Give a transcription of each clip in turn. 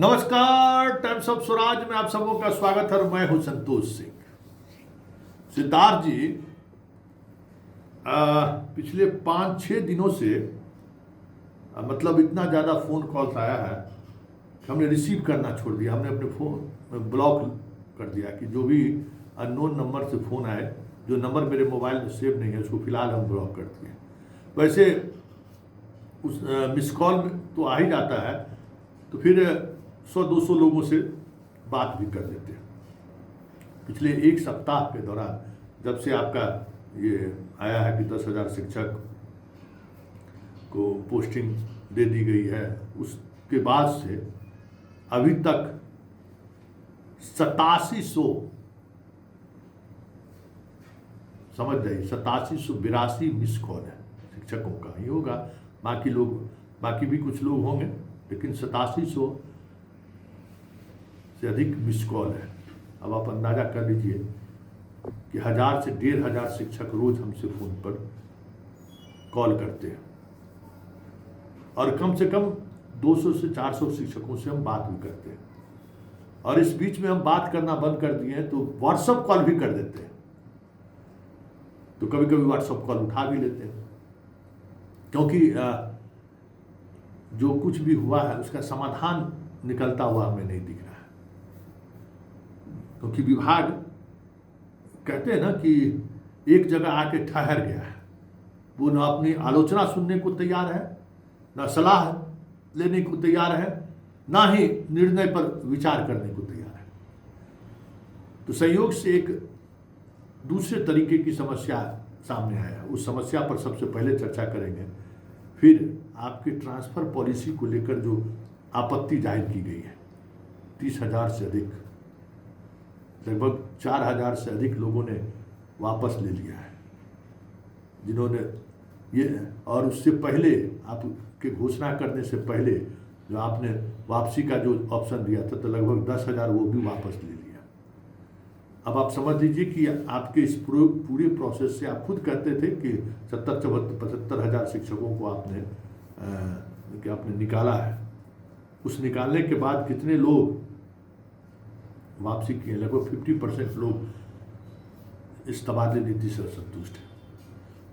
नमस्कार, times of Swaraj में आप सबों का स्वागत है और मैं हूं संतोष सिंह। सिद्धार्थ जी, पिछले 5-6 दिनों से मतलब इतना ज़्यादा फ़ोन कॉल्स आया है कि हमने रिसीव करना छोड़ दिया। हमने अपने फ़ोन में ब्लॉक कर दिया कि जो भी अननोन नंबर से फ़ोन आए, जो नंबर मेरे मोबाइल में सेव नहीं है, उसको फिलहाल हम ब्लॉक कर दिए। वैसे उस मिस कॉल में तो आ ही जाता है, तो फिर 100-200 लोगों से बात भी कर देते हैं। पिछले एक सप्ताह के दौरान जब से आपका ये आया है कि 10,000 शिक्षक को पोस्टिंग दे दी गई है, उसके बाद से अभी तक 8700, समझ जाइए 8782 मिस कॉल है शिक्षकों का ही होगा। बाकी भी कुछ लोग होंगे, लेकिन 8700 से अधिक मिस कॉल है। अब आप अंदाजा कर लीजिए कि 1000 से 1500 शिक्षक रोज हमसे फ़ोन पर कॉल करते हैं और कम से कम 200 से 400 शिक्षकों से हम बात भी करते हैं। और इस बीच में हम बात करना बंद कर दिए हैं तो व्हाट्सएप कॉल भी कर देते हैं। तो कभी कभी व्हाट्सएप कॉल उठा भी लेते हैं, क्योंकि जो कुछ भी हुआ है उसका समाधान निकलता हुआ हमें नहीं दिख रहा है। क्योंकि विभाग कहते हैं ना कि एक जगह आके ठहर गया है, वो ना अपनी आलोचना सुनने को तैयार है, ना सलाह लेने को तैयार है, ना ही निर्णय पर विचार करने को तैयार है। तो संयोग से एक दूसरे तरीके की समस्या सामने आया है। उस समस्या पर सबसे पहले चर्चा करेंगे, फिर आपकी ट्रांसफ़र पॉलिसी को लेकर जो आपत्ति जाहिर की गई है। 30,000 से अधिक, लगभग 4,000 से अधिक लोगों ने वापस ले लिया है, जिन्होंने ये, और उससे पहले आपके घोषणा करने से पहले जो आपने वापसी का जो ऑप्शन दिया था, तो लगभग 10,000 वो भी वापस ले लिया। अब आप समझ लीजिए कि आपके इस पूरे प्रोसेस से आप खुद कहते थे कि 70-75,000 शिक्षकों को आपने निकाला है। उस निकालने के बाद कितने लोग वापसी किए? लगभग 50% लोग इस तबादले नीति से असंतुष्ट हैं।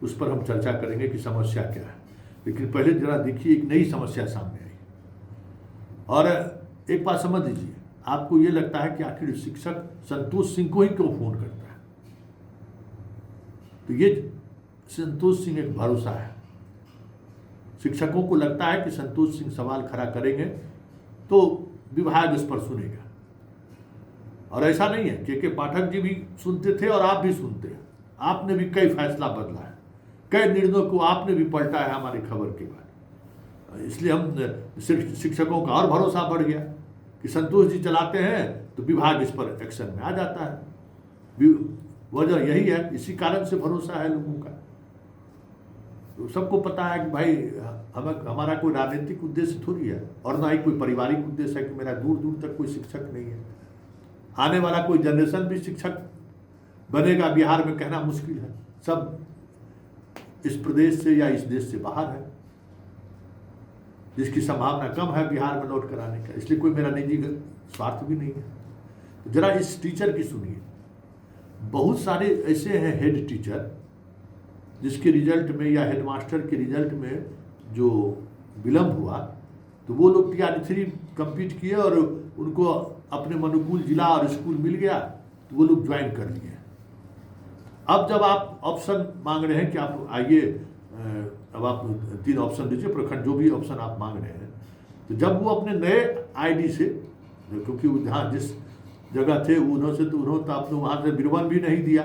उस पर हम चर्चा करेंगे कि समस्या क्या है, लेकिन पहले जरा देखिए एक नई समस्या सामने आई। और एक बात समझ लीजिए, आपको ये लगता है कि आखिर शिक्षक संतोष सिंह को ही क्यों फोन करता है? तो ये संतोष सिंह एक भरोसा है। शिक्षकों को लगता है कि संतोष सिंह सवाल खड़ा करेंगे तो विभाग इस पर सुनेगा। और ऐसा नहीं है, के पाठक जी भी सुनते थे और आप भी सुनते हैं। आपने भी कई फैसला बदला है, कई निर्णयों को आपने भी पलटा है हमारी खबर के बाद। इसलिए हम शिक्षकों का और भरोसा बढ़ गया कि संतोष जी चलाते हैं तो विभाग इस पर एक्शन में आ जाता है। वजह यही है, इसी कारण से भरोसा है लोगों का। तो सबको पता है कि भाई हमारा कोई राजनीतिक उद्देश्य थोड़ी है, और ना ही कोई पारिवारिक उद्देश्य है कि मेरा दूर दूर तक कोई शिक्षक नहीं है। आने वाला कोई जनरेशन भी शिक्षक बनेगा बिहार में कहना मुश्किल है। सब इस प्रदेश से या इस देश से बाहर है, जिसकी संभावना कम है बिहार में लौट कर आने का। इसलिए कोई मेरा निजी स्वार्थ भी नहीं है। तो जरा इस टीचर की सुनिए। बहुत सारे ऐसे हैं हेड टीचर जिसके रिजल्ट में या हेडमास्टर के रिजल्ट में जो विलम्ब हुआ, तो वो लोग TR3 कंप्लीट किए और उनको अपने अनुकूल जिला और स्कूल मिल गया, तो वो लोग ज्वाइन कर लिए। अब जब आप ऑप्शन मांग रहे हैं कि आप आइए, अब आप 3 ऑप्शन दीजिए, प्रखंड जो भी ऑप्शन आप मांग रहे हैं, तो जब वो अपने नए ID से, क्योंकि वो जहाँ जिस जगह थे उन्होंने तो आपने वहाँ से विवरण भी नहीं दिया,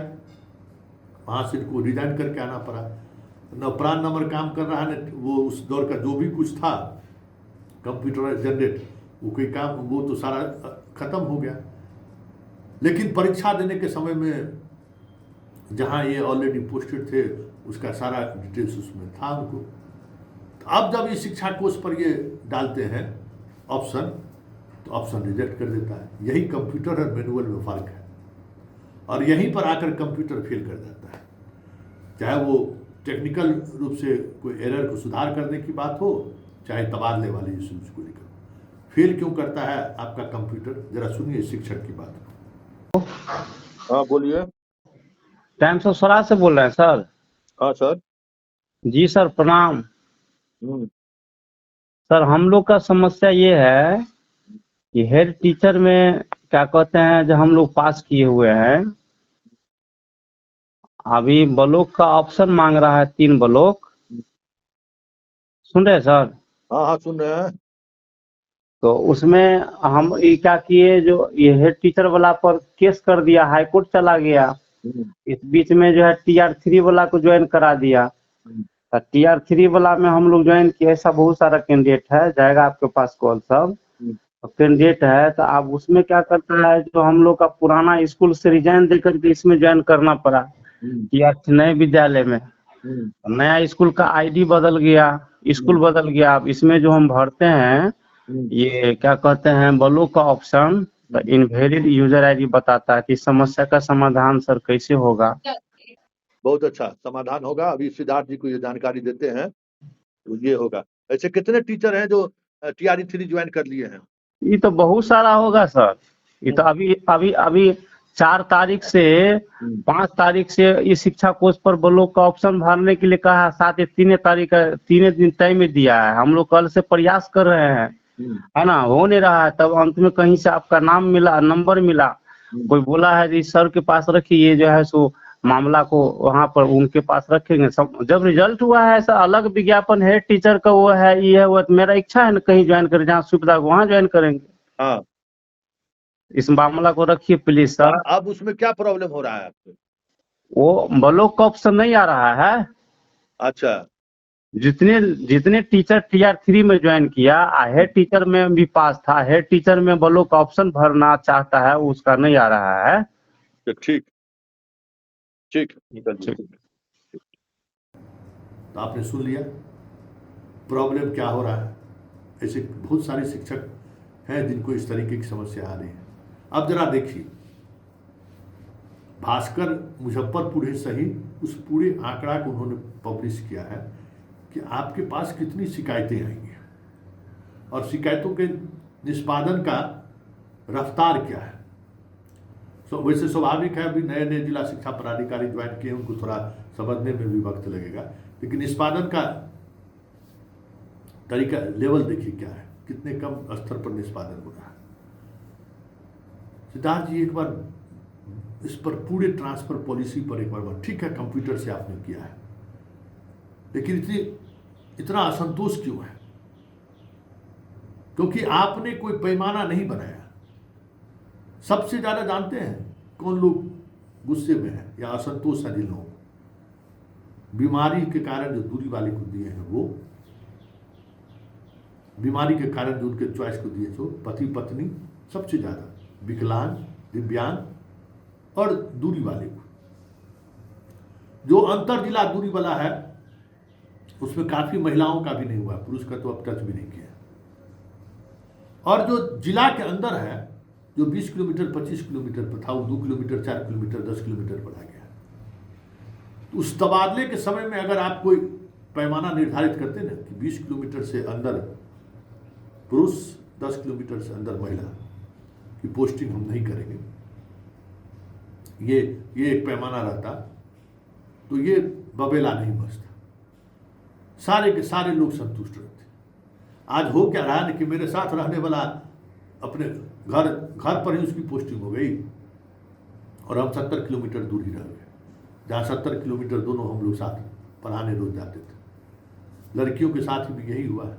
वहाँ से इनको रिजाइन करके आना पड़ा। न प्राण नंबर काम कर रहा है, न वो उस दौर का जो भी कुछ था कंप्यूटर जनरेट, वो कोई काम, वो तो सारा खत्म हो गया। लेकिन परीक्षा देने के समय में जहाँ ये ऑलरेडी पोस्टेड थे, उसका सारा डिटेल्स उसमें था उनको। तो अब जब ये शिक्षा कोष पर ये डालते हैं ऑप्शन, तो ऑप्शन रिजेक्ट कर देता है। यही कंप्यूटर और मैनुअल में फ़र्क है, और यहीं पर आकर कंप्यूटर फेल कर जाता है। चाहे वो टेक्निकल रूप से कोई एरर को सुधार करने की बात हो, चाहे तबादले वाले इश्यूज को लेकर। फेल क्यों करता है आपका कंप्यूटर, जरा सुनिए शिक्षक की बात। हाँ बोलिए। टाइम्स ऑफ स्वराज से बोल रहे हैं सर? हाँ सर। जी सर, प्रणाम। हम्म। सर हम लोग का समस्या ये है कि हेड टीचर में क्या कहते हैं, जो हम लोग पास किए हुए हैं, अभी ब्लॉक का ऑप्शन मांग रहा है, 3 ब्लॉक। सुन रहे हैं सर? हाँ हाँ सुन रहे हैं। तो उसमें हम ये क्या किए, जो ये हेड टीचर वाला पर केस कर दिया, हाई कोर्ट चला गया। हम्म, इस बीच में जो है TR3 वाला को ज्वाइन करा दिया। हम्म, TR3 वाला में हम लोग ज्वाइन किए, ऐसा बहुत सारा कैंडिडेट है, जाएगा आपके पास कॉल सब हम्म, कैंडिडेट है। तो आप उसमें क्या करता है, जो हम लोग का पुराना स्कूल से रिजाइन दे करके इसमें ज्वाइन करना पड़ा हम्म, TR नए विद्यालय में। हम्म, नया स्कूल का आईडी बदल गया, स्कूल बदल गया। अब इसमें जो हम भरते हैं, हम्म, ये क्या कहते हैं, ब्लॉक का ऑप्शन, तो इनवैलिड यूजर आईडी बताता है। कि इस समस्या का समाधान सर कैसे होगा? बहुत अच्छा समाधान होगा। अभी सिद्धार्थ जी को ये जानकारी देते हैं तो ये होगा। ऐसे कितने टीचर हैं जो TR3 ज्वाइन कर लिए हैं? ये तो बहुत सारा होगा सर। ये तो अभी अभी अभी 4 तारीख से 5 तारीख से इस शिक्षा कोष पर ब्लॉक का ऑप्शन भरने के लिए कहा है। साथ ही 3 तारीख का 3 दिन टाइम दिया है। हम लोग कल से प्रयास कर रहे हैं, है ना, हो नहीं रहा है। तब अंत में कहीं से आपका नाम मिला, नंबर मिला। कोई बोला है कि सर के पास रखिए, ये जो है सो मामला को वहाँ पर उनके पास रखेंगे। सब जब रिजल्ट हुआ है, ऐसा अलग विज्ञापन है टीचर का, वो है, ये है, वो है। मेरा इच्छा है ना कहीं ज्वाइन करें, जहाँ सुविधा हो वहाँ ज्वाइन करेंगे। हाँ। इस मामला को रखिए प्लीज सर। अब उसमें क्या प्रॉब्लम हो रहा है आपको? वो ब्लॉक का ऑप्शन नहीं आ रहा है। अच्छा। जितने जितने टीचर TR3 में ज्वाइन किया, हेड टीचर में भी पास था, हेड टीचर में ब्लॉक का ऑप्शन भरना चाहता है, उसका नहीं आ रहा है। तो ठीक ठीक चलिए, ठीक। तो आपने सुन लिया प्रॉब्लम क्या हो रहा है। ऐसे बहुत सारे शिक्षक हैं जिनको इस तरीके की समस्या आ रही है। अब जरा देखिए, भास्कर मुजफ्फरपुर है सही, उस पूरे आंकड़ा को उन्होंने पब्लिश किया है कि आपके पास कितनी शिकायतें आएंगी और शिकायतों के निष्पादन का रफ्तार क्या है। वैसे स्वाभाविक है, अभी नए नए जिला शिक्षा पदाधिकारी ज्वाइन किए, उनको थोड़ा समझने में भी वक्त लगेगा, लेकिन निष्पादन का तरीका, लेवल देखिए क्या है, कितने कम स्तर पर निष्पादन हो रहा है। सिद्धार्थ जी एक बार इस पर पूरे ट्रांसफर पॉलिसी पर एक बार, ठीक है कंप्यूटर से आपने किया है, लेकिन इतना असंतोष क्यों है? क्योंकि आपने कोई पैमाना नहीं बनाया। सबसे ज्यादा जानते हैं कौन लोग गुस्से में है या असंतोष है? जिन लोगों को बीमारी के कारण जो दूरी वाले को दिए हैं, वो बीमारी के कारण जो उनके चॉइस को दिए, जो पति पत्नी, सबसे ज्यादा विकलांग, दिव्यांग और दूरी वाले को। जो अंतर जिला दूरी वाला है उसमें काफी महिलाओं का भी नहीं हुआ, पुरुष का तो अब टच भी नहीं किया। और जो जिला के अंदर है, जो 20 किलोमीटर 25 किलोमीटर पर था, वो 2 किलोमीटर 4 किलोमीटर 10 किलोमीटर पर आ गया। तो उस तबादले के समय में अगर आप कोई पैमाना निर्धारित करते ना कि 20 किलोमीटर से अंदर पुरुष, 10 किलोमीटर से अंदर महिला की पोस्टिंग हम नहीं करेंगे, ये एक पैमाना रहता, तो ये बबेला नहीं बचता, सारे के सारे लोग संतुष्ट रहते। आज हो क्या रहा है कि मेरे साथ रहने वाला अपने घर पर ही उसकी पोस्टिंग हो गई और हम 70 किलोमीटर दूरी रह गए, जहाँ 70 किलोमीटर दोनों हम लोग साथ पढ़ाने रोज जाते थे। लड़कियों के साथ भी यही हुआ है।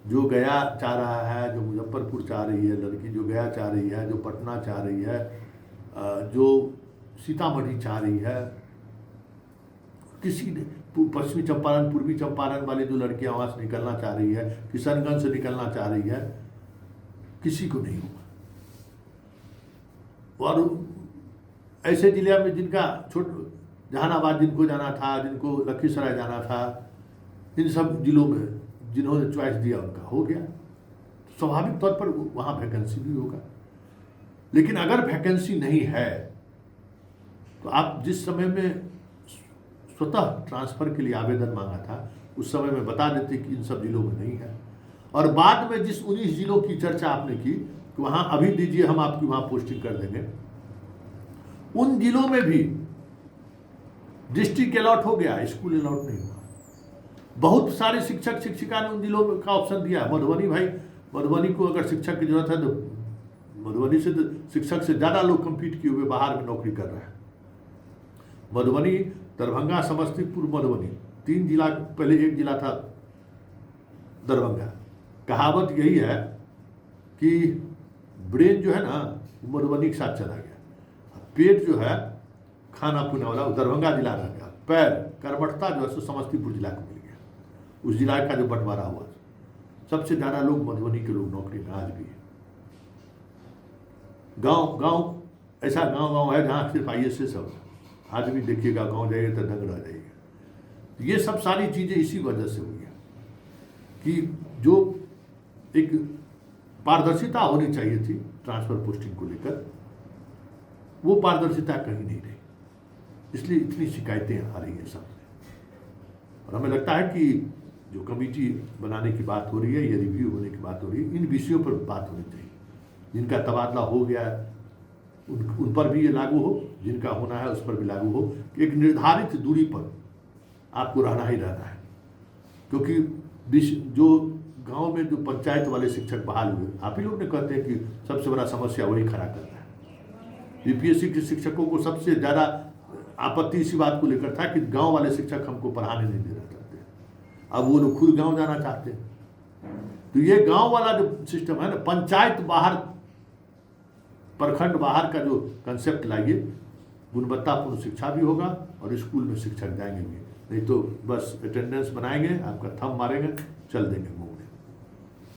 जो गया चाह रहा है, जो मुजफ्फरपुर चाह रही है लड़की, जो गया चाह रही है, जो पटना चाह रही है, जो सीतामढ़ी चाह रही है, किसी ने पश्चिमी चंपारण, पूर्वी चंपारण वाले जो लड़कियां वहां से निकलना चाह रही है, किशनगंज से निकलना चाह रही है, किसी को नहीं हुआ। और ऐसे जिले में जिनका जहानाबाद जिनको जाना था, जिनको लखीसराय जाना था, इन सब जिलों में जिन्होंने चॉइस दिया उनका हो गया। स्वाभाविक तौर पर वहां वैकेंसी भी होगा। लेकिन अगर वैकेंसी नहीं है तो आप जिस समय में स्वतः ट्रांसफर के लिए आवेदन मांगा था, उस समय में बता देते कि इन सब जिलों में नहीं है, और बाद में जिस 19 जिलों की चर्चा आपने की कि वहां अभी दीजिए, हम आपकी वहां पोस्टिंग कर देंगे, उन जिलों में भी डिस्ट्रिक्ट अलॉट हो गया, स्कूल अलॉट नहीं हुआ। बहुत सारे शिक्षक शिक्षिका ने उन जिलों का ऑप्शन दिया। मधुबनी, भाई मधुबनी को अगर शिक्षक की जरूरत है तो मधुबनी से तो शिक्षक से ज़्यादा लोग कम्पीट किए हुए बाहर में नौकरी कर रहे हैं। मधुबनी, दरभंगा, समस्तीपुर, मधुबनी, 3 जिला, पहले एक जिला था दरभंगा। कहावत यही है कि ब्रेन जो है ना मधुबनी के साथ चला गया, पेट जो है खाना पीने वाला दरभंगा जिला रह गया, पैर कर्मठता जो है सो समस्तीपुर जिला को मिल गया। उस जिला का जो बंटवारा हुआ, सबसे ज़्यादा लोग मधुबनी के लोग नौकरी में आज भी है। गांव ऐसा गांव है जहाँ सिर्फ IAS सब है। आज भी देखिएगा, गांव जाइएगा तो दंग रह जाइएगा। ये सब सारी चीज़ें इसी वजह से हुई है कि जो एक पारदर्शिता होनी चाहिए थी ट्रांसफर पोस्टिंग को लेकर, वो पारदर्शिता कहीं नहीं रही, इसलिए इतनी शिकायतें आ रही हैं सामने। और हमें लगता है कि जो कमेटी बनाने की बात हो रही है, ये रिव्यू होने की बात हो रही है, इन विषयों पर बात होनी चाहिए। जिनका तबादला हो गया है उन पर भी ये लागू हो, जिनका होना है उस पर भी लागू हो कि एक निर्धारित दूरी पर आपको रहना ही रहना है। क्योंकि जो गांव में जो पंचायत वाले शिक्षक बहाल हुए, आप ही लोग ने कहते हैं कि सबसे बड़ा समस्या वही खड़ा करना है। UPSC के शिक्षकों को सबसे ज़्यादा आपत्ति इसी बात को लेकर था कि गांव वाले शिक्षक हमको पढ़ाने नहीं दे रहे चाहते, अब वो लोग खुद गांव जाना चाहते हैं। तो ये गांव वाला जो सिस्टम है ना, पंचायत बाहर, प्रखंड बाहर का जो कंसेप्ट लाइए, गुणवत्तापूर्ण शिक्षा भी होगा और स्कूल में शिक्षक जाएंगे भी, नहीं तो बस अटेंडेंस बनाएंगे, आपका थंब मारेंगे, चल देंगे।